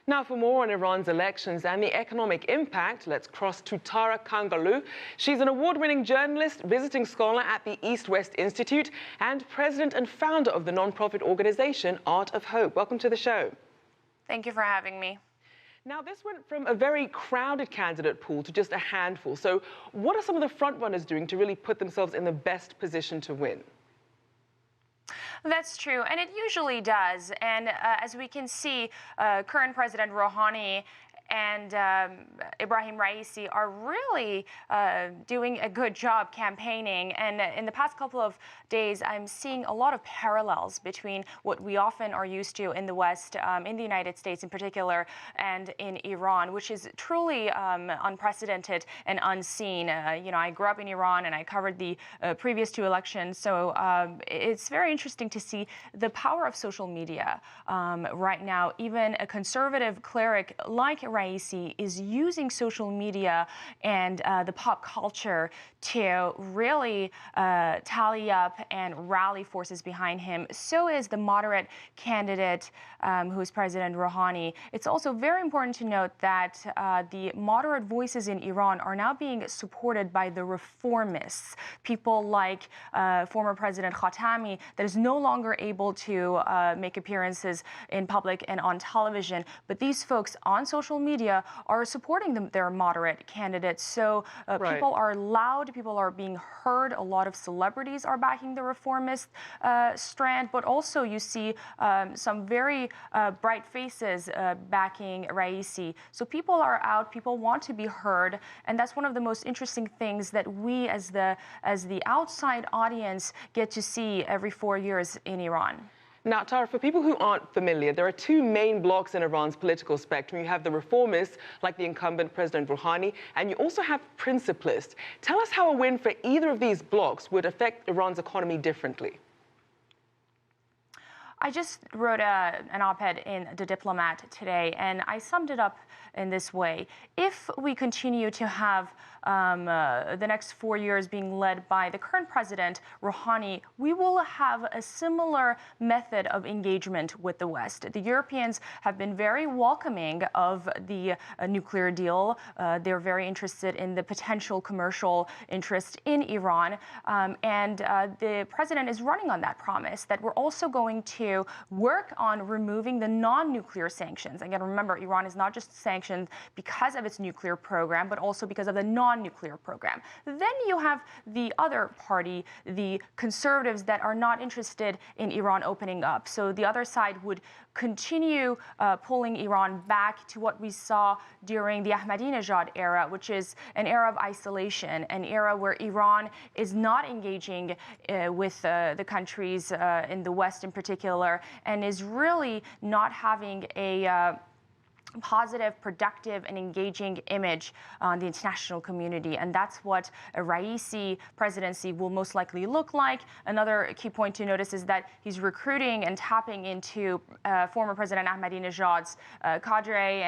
Now, for more on Iran's elections and the economic impact, let's cross to Tara Kangarloo. She's an award-winning journalist, visiting scholar at the East-West Institute, and president and founder of the non-profit organization Art of Hope. Welcome to the show. Thank you for having me. Now, this went from a very crowded candidate pool to just a handful. So what are some of the frontrunners doing to really put themselves in the best position to win? That's true, and it usually does. And as we can see, current President Rouhani and Ibrahim Raisi are really doing a good job campaigning. And in the past couple of days, I'm seeing a lot of parallels between what we often are used to in the West, in the United States in particular, and in Iran, which is truly unprecedented and unseen. I grew up in Iran and I covered the previous two elections. So it's very interesting to see the power of social media right now. Even a conservative cleric like Raisi is using social media and the pop culture to really tally up and rally forces behind him. So is the moderate candidate who is President Rouhani. It's also very important to note that the moderate voices in Iran are now being supported by the reformists, people like former President Khatami, that is no longer able to make appearances in public and on television. But these folks on social media are supporting their moderate candidates. So people are loud, people are being heard. A lot of celebrities are backing the reformist strand, but also you see some very bright faces backing Raisi. So people are out, people want to be heard, and that's one of the most interesting things that we as the outside audience get to see every 4 years in Iran. Now, Tara, for people who aren't familiar, there are two main blocks in Iran's political spectrum. You have the reformists, like the incumbent President Rouhani, and you also have principlists. Tell us how a win for either of these blocks would affect Iran's economy differently. I just wrote an op-ed in The Diplomat today, and I summed it up in this way. If we continue to have the next 4 years being led by the current president, Rouhani, we will have a similar method of engagement with the West. The Europeans have been very welcoming of the nuclear deal. They're very interested in the potential commercial interest in Iran. And the president is running on that promise that we're also going to work on removing the non-nuclear sanctions. Again, remember, Iran is not just sanctioned because of its nuclear program, but also because of the non-nuclear program. Then you have the other party, the conservatives, that are not interested in Iran opening up. So the other side would continue pulling Iran back to what we saw during the Ahmadinejad era, which is an era of isolation, an era where Iran is not engaging with the countries in the West in particular, and is really not having a positive, productive, and engaging image on the international community. And that's what a Raisi presidency will most likely look like. Another key point to notice is that he's recruiting and tapping into former President Ahmadinejad's cadre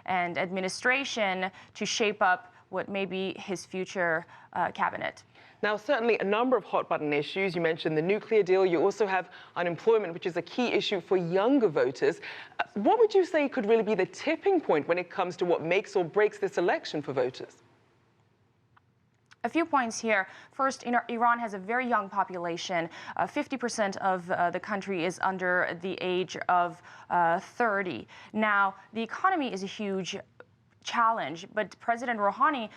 and administration to shape up what may be his future cabinet. Now, certainly a number of hot-button issues. You mentioned the nuclear deal. You also have unemployment, which is a key issue for younger voters. What would you say could really be the tipping point when it comes to what makes or breaks this election for voters? A few points here. First, Iran has a very young population. 50% of the country is under the age of 30. Now, the economy is a huge challenge, but President Rouhani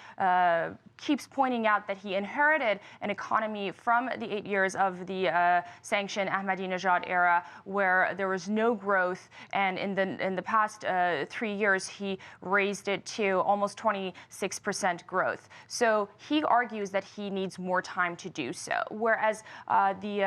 keeps pointing out that he inherited an economy from the 8 years of the sanctioned Ahmadinejad era, where there was no growth, and in the past 3 years he raised it to almost 26% growth. So he argues that he needs more time to do so, whereas the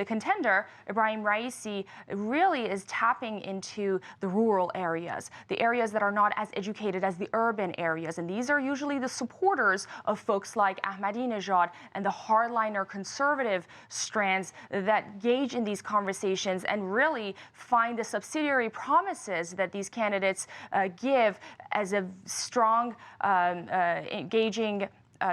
contender Ibrahim Raisi really is tapping into the rural areas, the areas that are not as educated as the urban areas, and these are usually the supporters of folks like Ahmadinejad and the hardliner conservative strands that gauge in these conversations and really find the subsidiary promises that these candidates give as a strong, engaging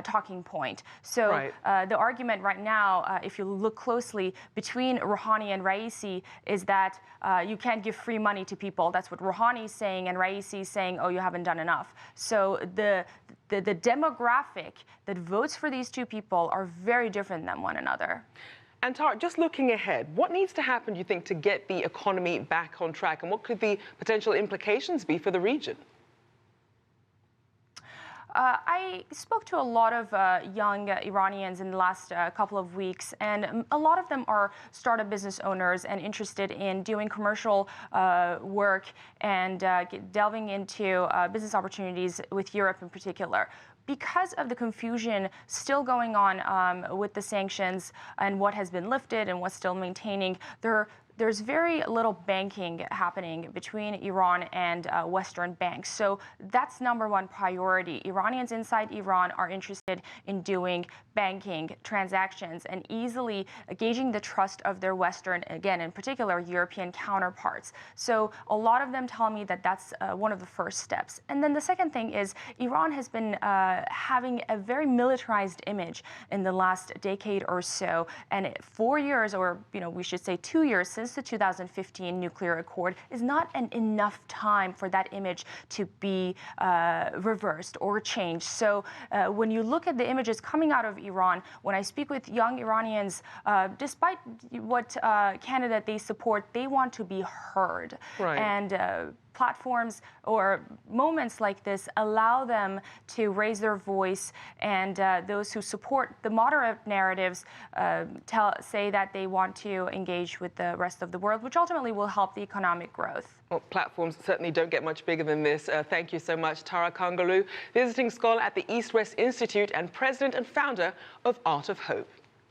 talking point. So the argument right now, if you look closely between Rouhani and Raisi, is that you can't give free money to people. That's what Rouhani is saying, and Raisi is saying, oh, you haven't done enough. So the demographic that votes for these two people are very different than one another. And Tara, just looking ahead, what needs to happen, do you think, to get the economy back on track? And what could the potential implications be for the region? I spoke to a lot of young Iranians in the last couple of weeks, and a lot of them are startup business owners and interested in doing commercial work and delving into business opportunities with Europe in particular. Because of the confusion still going on with the sanctions and what has been lifted and what's still maintaining, there's very little banking happening between Iran and Western banks. So that's #1 priority. Iranians inside Iran are interested in doing banking transactions and easily gauging the trust of their Western, again, in particular, European counterparts. So a lot of them tell me that that's one of the first steps. And then the second thing is Iran has been having a very militarized image in the last decade or so. And 4 years, or we should say 2 years since the 2015 nuclear accord, is not enough time for that image to be reversed or changed. So when you look at the images coming out of Iran, when I speak with young Iranians, despite what candidate they support, they want to be heard. And platforms or moments like this allow them to raise their voice, and those who support the moderate narratives say that they want to engage with the rest of the world, which ultimately will help the economic growth. Well, platforms certainly don't get much bigger than this. Thank you so much, Tara Kangarloo, visiting scholar at the East-West Institute and president and founder of Art of Hope.